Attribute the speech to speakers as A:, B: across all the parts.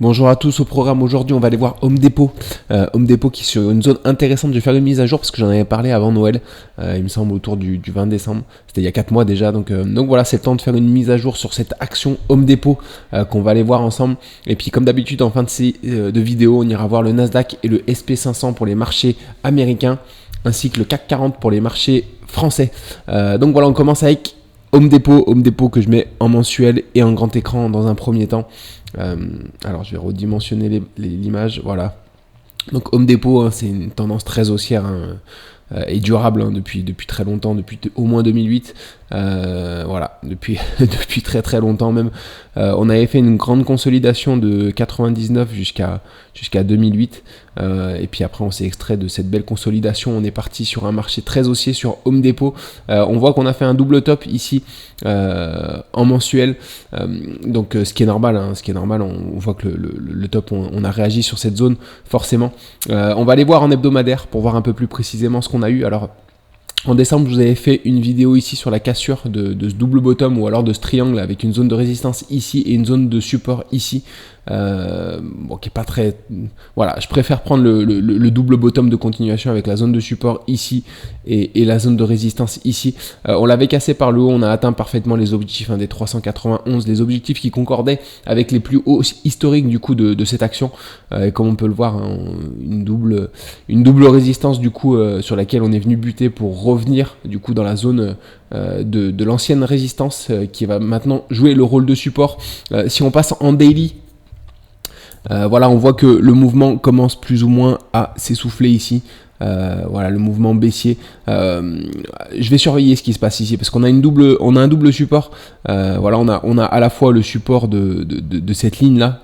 A: Bonjour à tous, au programme aujourd'hui on va aller voir Home Depot. Home Depot qui est sur une zone intéressante. Je vais faire une mise à jour parce que j'en avais parlé avant Noël, il me semble autour du 20 décembre, c'était il y a 4 mois déjà, donc voilà, c'est le temps de faire une mise à jour sur cette action Home Depot qu'on va aller voir ensemble. Et puis comme d'habitude en fin de vidéo on ira voir le Nasdaq et le SP500 pour les marchés américains, ainsi que le CAC 40 pour les marchés français. Donc voilà, on commence avec Home Depot que je mets en mensuel et en grand écran dans un premier temps. Alors je vais redimensionner l'image, voilà. Donc Home Depot, c'est une tendance très haussière et durable depuis très longtemps, depuis au moins 2008. Voilà, depuis très longtemps même. On avait fait une grande consolidation de 99 jusqu'à 2008. Et puis après on s'est extrait de cette belle consolidation. On est parti sur un marché très haussier sur Home Depot. On voit qu'on a fait un double top ici en mensuel. Donc ce qui est normal, on voit que le top, on a réagi sur cette zone forcément. On va aller voir en hebdomadaire pour voir un peu plus précisément ce qu'on a eu. Alors en décembre, je vous avais fait une vidéo ici sur la cassure de ce double bottom ou alors de ce triangle avec une zone de résistance ici et une zone de support ici. Qui est pas très... Voilà, je préfère prendre le double bottom de continuation avec la zone de support ici et la zone de résistance ici. On l'avait cassé par le haut, on a atteint parfaitement les objectifs des 391, les objectifs qui concordaient avec les plus hauts historiques du coup de cette action. Et comme on peut le voir, une double résistance du coup sur laquelle on est venu buter pour revenir du coup dans la zone de l'ancienne résistance qui va maintenant jouer le rôle de support. Si on passe en daily, voilà, on voit que le mouvement commence plus ou moins à s'essouffler ici. Voilà, le mouvement baissier. Je vais surveiller ce qui se passe ici parce qu'on a un double support. Voilà, on a à la fois le support de cette ligne là,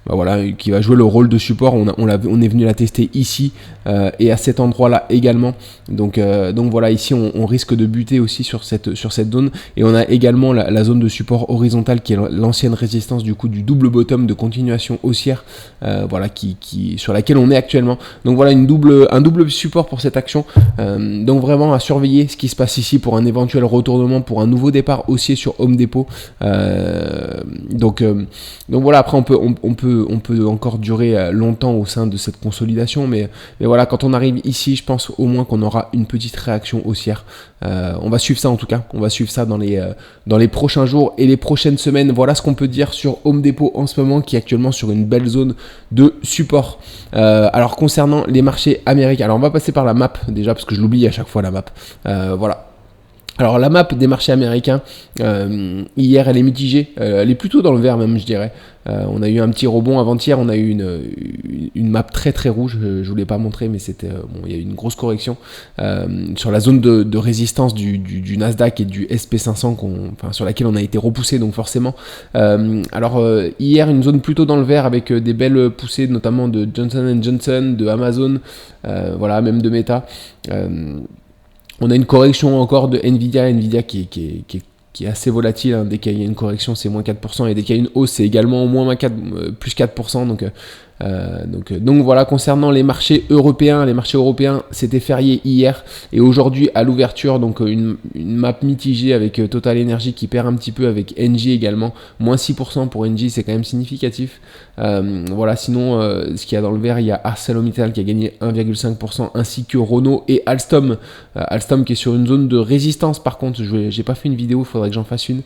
A: voilà, qui va jouer le rôle de support. On est venu la tester ici et à cet endroit là également. Donc voilà, ici on risque de buter aussi sur cette zone. Et on a également la zone de support horizontale qui est l'ancienne résistance du coup du double bottom de continuation haussière. Voilà, sur laquelle on est actuellement. Donc voilà, un double support pour cette action. Donc vraiment à surveiller ce qui se passe ici pour un éventuel retournement, pour un nouveau départ haussier sur Home Depot. Donc voilà, après on peut encore durer longtemps au sein de cette consolidation, mais voilà, quand on arrive ici, je pense au moins qu'on aura une petite réaction haussière. On va suivre ça en tout cas, on va suivre ça dans les prochains jours et les prochaines semaines. Voilà ce qu'on peut dire sur Home Depot en ce moment, qui est actuellement sur une belle zone de support. Alors concernant les marchés américains, alors on va passer par la map déjà parce que je l'oublie à chaque fois, la map. Voilà. Alors la map des marchés américains, hier elle est mitigée, elle est plutôt dans le vert même, je dirais. On a eu un petit rebond avant-hier, on a eu une map très rouge, je voulais pas montrer, mais c'était il y a eu une grosse correction sur la zone de résistance du Nasdaq et du SP500 sur laquelle on a été repoussé, donc forcément. Hier une zone plutôt dans le vert avec des belles poussées, notamment de Johnson & Johnson, de Amazon, voilà, même de Meta. On a une correction encore de Nvidia qui est assez volatile, hein. Dès qu'il y a une correction, c'est moins 4%, et dès qu'il y a une hausse, c'est également plus 4%. Donc voilà, concernant les marchés européens, c'était férié hier et aujourd'hui à l'ouverture, donc une map mitigée avec Total Energy qui perd un petit peu, avec Engie également, moins 6% pour Engie, c'est quand même significatif. Voilà, sinon ce qu'il y a dans le vert, il y a ArcelorMittal qui a gagné 1,5%, ainsi que Renault et Alstom. Alstom qui est sur une zone de résistance, par contre, j'ai pas fait une vidéo, il faudrait que j'en fasse une.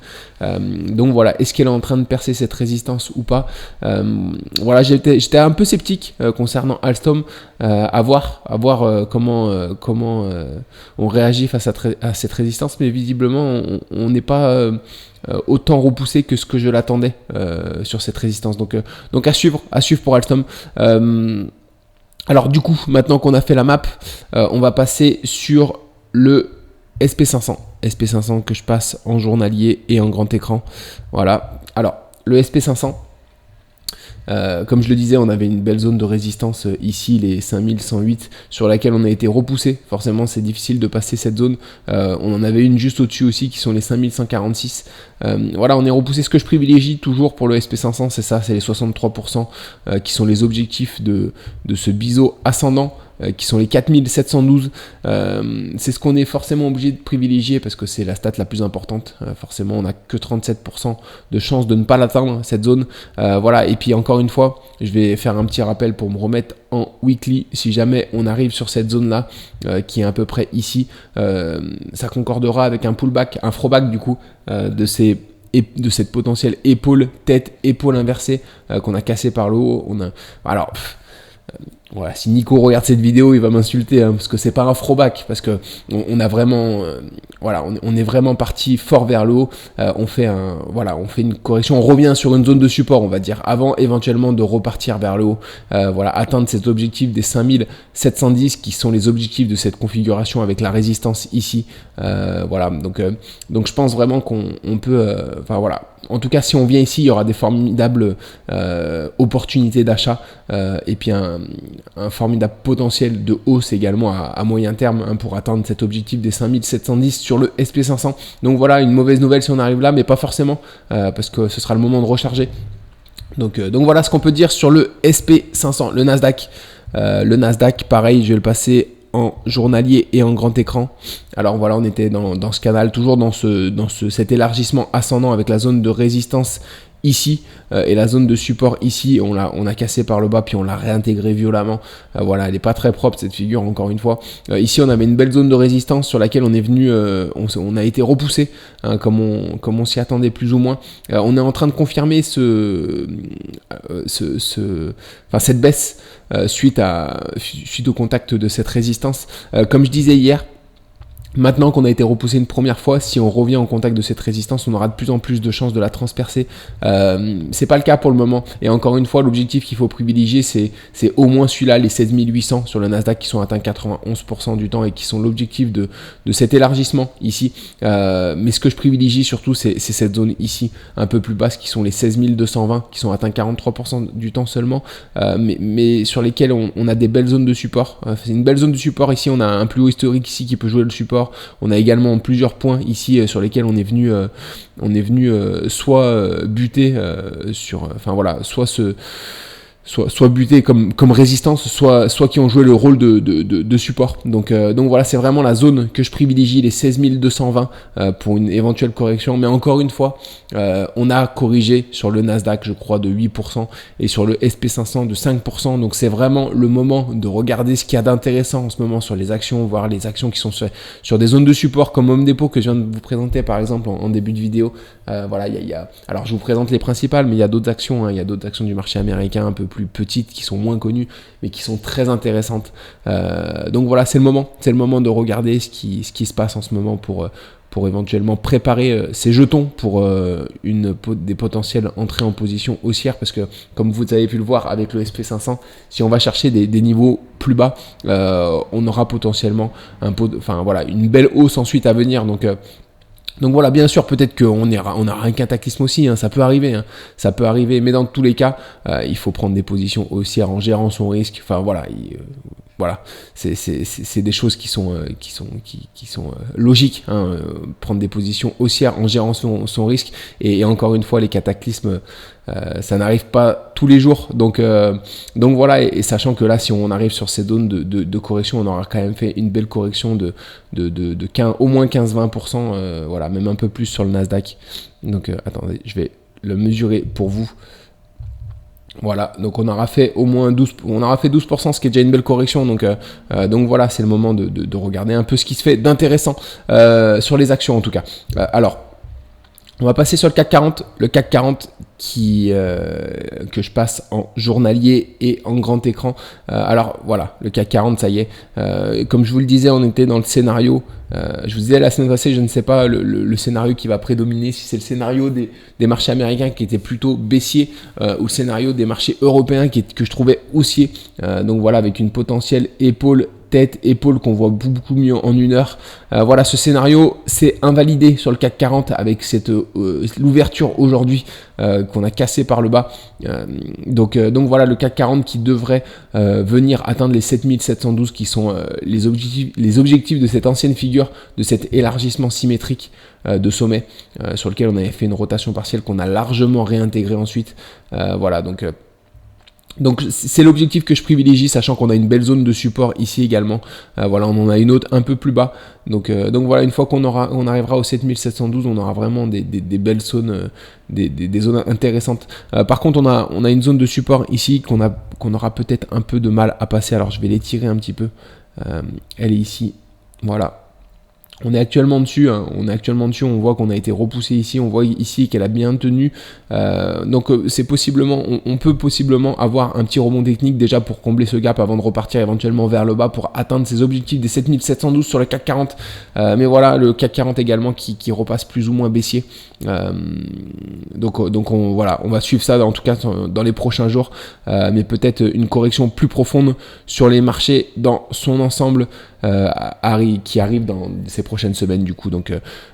A: Donc voilà, est-ce qu'elle est en train de percer cette résistance ou pas? Voilà, j'étais un peu sceptique concernant Alstom, à voir comment on réagit face à cette résistance, mais visiblement on n'est pas autant repoussé que ce que je l'attendais sur cette résistance. Donc à suivre pour Alstom. Alors du coup, maintenant qu'on a fait la map, on va passer sur le SP500 que je passe en journalier et en grand écran. Voilà. Alors le SP500, comme je le disais, on avait une belle zone de résistance ici, les 5108, sur laquelle on a été repoussé. Forcément, c'est difficile de passer cette zone. On en avait une juste au-dessus aussi, qui sont les 5146. Voilà, on est repoussé. Ce que je privilégie toujours pour le SP500, c'est ça, c'est les 63% qui sont les objectifs de ce biseau ascendant. qui sont les 4712. C'est ce qu'on est forcément obligé de privilégier parce que c'est la stat la plus importante. Forcément, on n'a que 37% de chance de ne pas l'atteindre, cette zone. Voilà, et puis encore une fois, je vais faire un petit rappel pour me remettre en weekly. Si jamais on arrive sur cette zone-là, qui est à peu près ici, ça concordera avec un pullback, un throwback du coup, de cette potentielle épaule, tête, épaule inversée qu'on a cassé par le haut. Alors, voilà, si Nico regarde cette vidéo, il va m'insulter parce que c'est pas un throwback, parce que on a vraiment, voilà, on est vraiment parti fort vers le haut. On fait une correction, on revient sur une zone de support, on va dire, avant éventuellement de repartir vers le haut. Voilà, atteindre cet objectif des 5710 qui sont les objectifs de cette configuration avec la résistance ici. Voilà, donc je pense vraiment qu'on peut, voilà. En tout cas, si on vient ici, il y aura des formidables opportunités d'achat et puis un formidable potentiel de hausse également à moyen terme pour atteindre cet objectif des 5710 sur le SP500. Donc voilà, une mauvaise nouvelle si on arrive là, mais pas forcément parce que ce sera le moment de recharger. Donc voilà ce qu'on peut dire sur le SP500, le Nasdaq. Le Nasdaq, pareil, je vais le passer en journalier et en grand écran. Alors voilà, on était dans ce canal, toujours dans cet élargissement ascendant avec la zone de résistance ici et la zone de support ici. On a cassé par le bas puis on l'a réintégré violemment. Voilà, elle est pas très propre cette figure, encore une fois. Ici on avait une belle zone de résistance sur laquelle on est venu, on a été repoussé comme on s'y attendait plus ou moins. On est en train de confirmer cette baisse suite au contact de cette résistance. Comme je disais hier, maintenant qu'on a été repoussé une première fois, si on revient en contact de cette résistance, on aura de plus en plus de chances de la transpercer. C'est pas le cas pour le moment. Et encore une fois, l'objectif qu'il faut privilégier, c'est au moins celui-là, les 16 800 sur le Nasdaq qui sont atteints 91% du temps et qui sont l'objectif de cet élargissement ici. Mais ce que je privilégie surtout, c'est cette zone ici, un peu plus basse, qui sont les 16 220, qui sont atteints 43% du temps seulement, mais sur lesquels on a des belles zones de support. C'est une belle zone de support ici, on a un plus haut historique ici qui peut jouer le support. On a également plusieurs points ici sur lesquels on est venu soit buter soit buter comme résistance, soit qui ont joué le rôle de support. Donc voilà, c'est vraiment la zone que je privilégie, les 16 220 pour une éventuelle correction. Mais encore une fois, on a corrigé sur le Nasdaq, je crois, de 8% et sur le SP500 de 5%. Donc c'est vraiment le moment de regarder ce qu'il y a d'intéressant en ce moment sur les actions, voir les actions qui sont sur des zones de support comme Home Depot que je viens de vous présenter par exemple en début de vidéo. Voilà, alors je vous présente les principales, mais il y a d'autres actions, il y a d'autres actions du marché américain un peu plus petites qui sont moins connues mais qui sont très intéressantes. Donc voilà, c'est le moment de regarder ce qui se passe en ce moment pour éventuellement préparer ces jetons pour des potentielles entrées en position haussière, parce que comme vous avez pu le voir avec le SP500, si on va chercher des niveaux plus bas, on aura potentiellement une belle hausse ensuite à venir. Donc voilà, bien sûr, peut-être qu'on aura un cataclysme aussi, ça peut arriver, mais dans tous les cas, il faut prendre des positions haussières en gérant son risque. Enfin voilà, voilà, c'est des choses qui sont logiques, prendre des positions haussières en gérant son risque. Et encore une fois, les cataclysmes, ça n'arrive pas tous les jours. Donc voilà, et sachant que là, si on arrive sur ces zones de correction, on aura quand même fait une belle correction de au moins 15-20%, voilà, même un peu plus sur le Nasdaq. Donc attendez, je vais le mesurer pour vous. Voilà, donc on aura fait au moins 12%, ce qui est déjà une belle correction. Donc voilà, c'est le moment de regarder un peu ce qui se fait d'intéressant sur les actions en tout cas. Alors, on va passer sur le CAC 40. Le CAC 40 que je passe en journalier et en grand écran. Alors voilà, le CAC 40, ça y est. Comme je vous le disais, on était dans le scénario. Je vous disais la semaine passée, je ne sais pas le scénario qui va prédominer, si c'est le scénario des marchés américains qui était plutôt baissier ou le scénario des marchés européens que je trouvais haussier. Donc voilà, avec une potentielle tête, épaule qu'on voit beaucoup mieux en une heure. Voilà, ce scénario s'est invalidé sur le CAC 40 avec l'ouverture aujourd'hui qu'on a cassé par le bas. Donc voilà, le CAC 40 qui devrait venir atteindre les 7712 qui sont les objectifs de cette ancienne figure, de cet élargissement symétrique de sommet sur lequel on avait fait une rotation partielle qu'on a largement réintégré ensuite. Voilà, donc Donc c'est l'objectif que je privilégie, sachant qu'on a une belle zone de support ici également. Voilà, on en a une autre un peu plus bas. Donc voilà, une fois qu'on arrivera au 7712, on aura vraiment des belles zones, des zones intéressantes. Par contre, on a une zone de support ici qu'on aura peut-être un peu de mal à passer. Alors je vais l'étirer un petit peu. Elle est ici. Voilà. On est actuellement dessus, on voit qu'on a été repoussé ici, on voit ici qu'elle a bien tenu, donc c'est possiblement, on peut possiblement avoir un petit rebond technique déjà pour combler ce gap avant de repartir éventuellement vers le bas pour atteindre ses objectifs des 7712 sur le CAC 40, mais voilà, le CAC 40 également qui repasse plus ou moins baissier, donc on va suivre ça en tout cas dans les prochains jours, mais peut-être une correction plus profonde sur les marchés dans son ensemble, qui arrive dans ces prochaines semaines du coup. Donc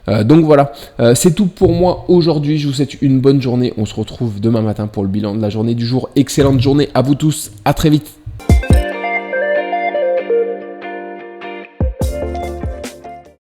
A: voilà, c'est tout pour moi aujourd'hui. Je vous souhaite une bonne journée. On se retrouve demain matin pour le bilan de la journée du jour. Excellente journée à vous tous. À très vite.